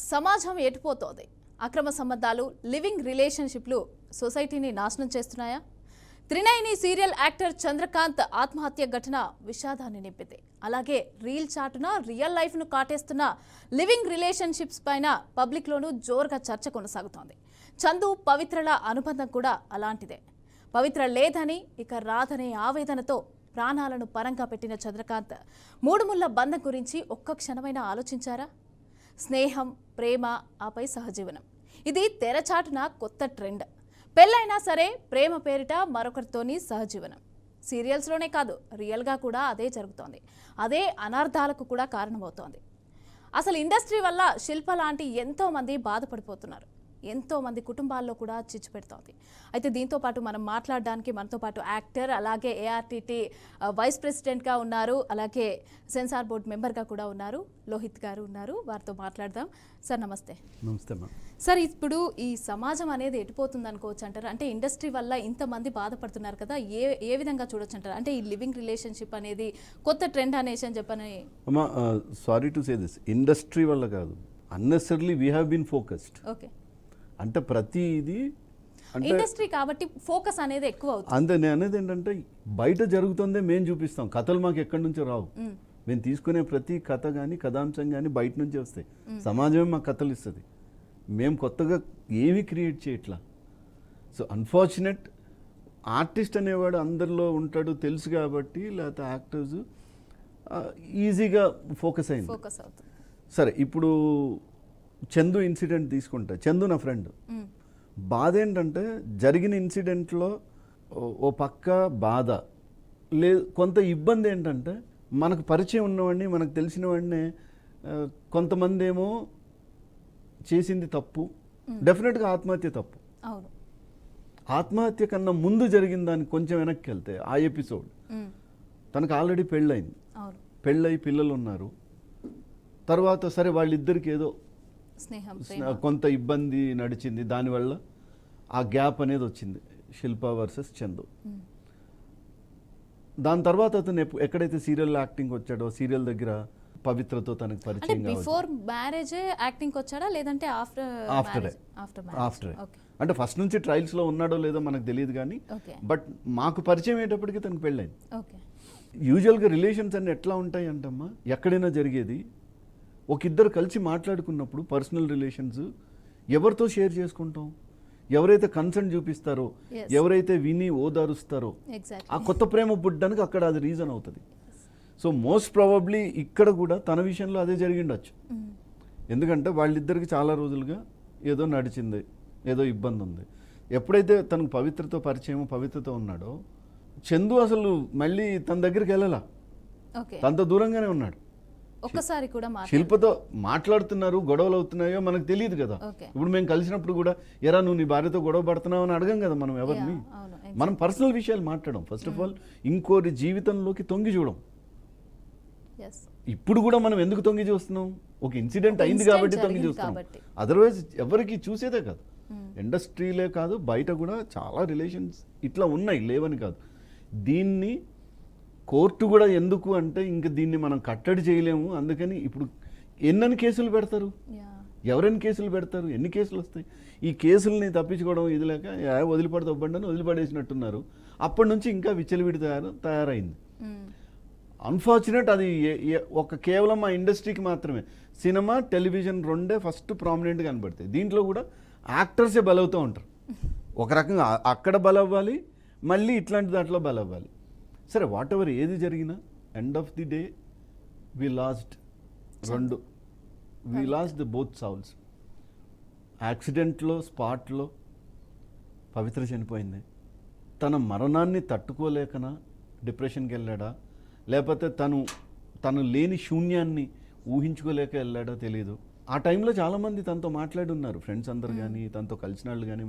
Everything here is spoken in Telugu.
సమాజం ఎటుపోతోంది? అక్రమ సంబంధాలు, లివింగ్ రిలేషన్షిప్లు సొసైటీని నాశనం చేస్తున్నాయా? త్రినయని సీరియల్ యాక్టర్ చంద్రకాంత్ ఆత్మహత్య ఘటన విషాదాన్ని నింపింది. అలాగే రీల్ చాటున రియల్ లైఫ్ను కాటేస్తున్న లివింగ్ రిలేషన్షిప్స్ పైన పబ్లిక్లోనూ జోరుగా చర్చ కొనసాగుతోంది. చందు పవిత్రల అనుబంధం కూడా అలాంటిదే. పవిత్ర లేదని, ఇక రాదనే ఆవేదనతో ప్రాణాలను పరంగా పెట్టిన చంద్రకాంత్ మూడుముళ్ల బంధం గురించి ఒక్క క్షణమైనా ఆలోచించారా? స్నేహం, ప్రేమ, ఆపై సహజీవనం, ఇది తెరచాటున కొత్త ట్రెండ్. పెళ్ళైనా సరే ప్రేమ పేరిట మరొకరితోని సహజీవనం. సీరియల్స్లోనే కాదు, రియల్గా కూడా అదే జరుగుతోంది. అదే అనర్థాలకు కూడా కారణమవుతోంది. అసలు ఇండస్ట్రీ వల్ల శిల్ప లాంటి ఎంతోమంది బాధపడిపోతున్నారు. ఎంతోమంది కుటుంబాల్లో కూడా చిచ్చు పెడుతోంది. అయితే దీంతో పాటు మనం మాట్లాడడానికి మనతో పాటు యాక్టర్, అలాగే ఏఆర్టీటీ వైస్ ప్రెసిడెంట్గా ఉన్నారు, అలాగే సెన్సార్ బోర్డ్ మెంబర్గా కూడా ఉన్నారు, లోహిత్ గారు ఉన్నారు. వారితో మాట్లాడదాం. సార్ నమస్తే. నమస్తే అమ్మా. సార్, ఇప్పుడు ఈ సమాజం అనేది ఎటుపోతుంది అనుకోవచ్చు అంటారు? అంటే ఇండస్ట్రీ వల్ల ఇంతమంది బాధపడుతున్నారు కదా, ఏ విధంగా చూడొచ్చు అంటారు? అంటే ఈ లివింగ్ రిలేషన్షిప్ అనేది కొత్త ట్రెండ్ అనేసి అని చెప్పని. అమ్మా, sorry to say this, industry వల్ల కాదు, unnecessarily we have been focused. Okay, అంటే ప్రతి ఇది ఇండస్ట్రీ కాబట్టి ఫోకస్ అనేది ఎక్కువ అవుతుంది. అంతే. నేను అనేది ఏంటంటే బయట జరుగుతుందే మేము చూపిస్తాం, కథలు మాకు ఎక్కడి నుంచో రావు. మేము తీసుకునే ప్రతి కథ కానీ కథాంశం కానీ బయట నుంచి వస్తాయి. సమాజమే మాకు కథలు ఇస్తుంది, మేము కొత్తగా ఏమీ క్రియేట్ చేయట్లా. సో అన్ఫార్చునేట్, ఆర్టిస్ట్ అనేవాడు అందరిలో ఉంటాడు తెలుసు కాబట్టి, లేకపోతే యాక్టర్స్ ఈజీగా ఫోకస్ అయింది. ఫోకస్ అవుతుంది. సరే, ఇప్పుడు చందు ఇన్సిడెంట్ తీసుకుంటా. చందు నా ఫ్రెండ్. బాధ ఏంటంటే జరిగిన ఇన్సిడెంట్లో ఓ పక్క బాధ లేదు, కొంత ఇబ్బంది ఏంటంటే మనకు పరిచయం ఉన్నవాడిని, మనకు తెలిసిన వాడిని కొంతమంది ఏమో చేసింది తప్పు, డెఫినెట్గా ఆత్మహత్య తప్పు. అవును, ఆత్మహత్య కన్నా ముందు జరిగిన దానికి కొంచెం వెనక్కి వెళ్తే ఆ ఎపిసోడ్, తనకు ఆల్రెడీ పెళ్ళయింది, పెళ్ళై పిల్లలు ఉన్నారు. తర్వాత సరే వాళ్ళిద్దరికి ఏదో కొంత ఇబ్బంది నడిచింది, దానివల్ల ఆ గ్యాప్ అనేది వచ్చింది, శిల్ప వర్సెస్ చందు. దాని తర్వాత అతను ఎక్కడైతే సీరియల్ యాక్టింగ్ వచ్చాడో, సీరియల్ దగ్గర పవిత్రతో తనకు పరిచయం. బిఫోర్ మ్యారేజ్ యాక్టింగ్ వచ్చాడా లేదంటే ఆఫ్టర్? అంటే ఫస్ట్ నుంచి ట్రయల్స్ లో ఉన్నాడో లేదో మనకు తెలియదు కానీ, బట్ మాకు పరిచయం అయ్యేటప్పటికి తనకు పెళ్ళైంది. యూజువల్గా రిలేషన్స్ అన్ని ఎట్లా ఉంటాయి అంటమ్మా, ఎక్కడైనా జరిగేది ఒక ఇద్దరు కలిసి మాట్లాడుకున్నప్పుడు పర్సనల్ రిలేషన్స్ ఎవరితో షేర్ చేసుకుంటాం, ఎవరైతే కన్సర్న్ చూపిస్తారో, ఎవరైతే విని ఓదారుస్తారో, ఆ కొత్త ప్రేమ పుట్టడానికి అక్కడ అది రీజన్ అవుతుంది. సో మోస్ట్ ప్రాబబ్లీ ఇక్కడ కూడా తన విషయంలో అదే జరిగిండొచ్చు. ఎందుకంటే వాళ్ళిద్దరికి చాలా రోజులుగా ఏదో నడిచింది, ఏదో ఇబ్బంది ఉంది. ఎప్పుడైతే తనకు పవిత్రతో పరిచయం, పవిత్రతో ఉన్నాడో, చందు అసలు మళ్ళీ తన దగ్గరికి వెళ్ళాల, తనతో దూరంగానే ఉన్నాడు. ఒక్కసారి కూడా శిల్పతో మాట్లాడుతున్నారు, గొడవలు అవుతున్నాయో మనకు తెలియదు కదా. ఇప్పుడు మేము కలిసినప్పుడు కూడా ఎరా నువ్వు నీ భార్యతో గొడవ పడుతున్నావు అని అడగం కదా మనం ఎవరిని. మనం పర్సనల్ విషయాలు మాట్లాడడం. ఫస్ట్ ఆఫ్ ఆల్ ఇంకోరి జీవితంలోకి తొంగి చూడం. ఇప్పుడు కూడా మనం ఎందుకు తొంగి చూస్తున్నాం? ఒక ఇన్సిడెంట్ అయింది కాబట్టి తొంగి చూస్తున్నాం. అదర్వైజ్ ఎవరికి చూసేదే కాదు. ఇండస్ట్రీలే కాదు, బయట కూడా చాలా రిలేషన్స్ ఇట్లా ఉన్నాయి, లేవని కాదు. దీన్ని కోర్టు కూడా ఎందుకు అంటే ఇంకా దీన్ని మనం కట్టడి చేయలేము. అందుకని ఇప్పుడు ఎన్నెన్ని కేసులు పెడతారు, ఎవరైనా కేసులు పెడతారు, ఎన్ని కేసులు వస్తాయి. ఈ కేసుల్ని తప్పించుకోవడం ఇది లేక వదిలిపడితే ఒబ్బండని వదిలిపడేసినట్టున్నారు. అప్పటి నుంచి ఇంకా విచ్చలవిడి తయారైంది. అన్ఫార్చునేట్, అది కేవలం ఆ ఇండస్ట్రీకి మాత్రమే. సినిమా, టెలివిజన్ రెండే ఫస్ట్ ప్రామినెంట్గా కనబడతాయి. దీంట్లో కూడా యాక్టర్సే బలవుతూ ఉంటారు. ఒక రకంగా అక్కడ బలవ్వాలి, మళ్ళీ ఇట్లాంటి దాంట్లో బలవ్వాలి. సరే, వాట్ ఎవర్ ఏది జరిగినా end of the day we lost the both souls. యాక్సిడెంట్లో, స్పాట్లో పవిత్ర చనిపోయింది. తన మరణాన్ని తట్టుకోలేకనా డిప్రెషన్కి వెళ్ళాడా, లేకపోతే తను లేని శూన్యాన్ని ఊహించుకోలేక వెళ్ళాడో తెలియదు. ఆ టైంలో చాలామంది తనతో మాట్లాడి ఉన్నారు, ఫ్రెండ్స్ అందరు కానీ, తనతో కలిసిన వాళ్ళు కానీ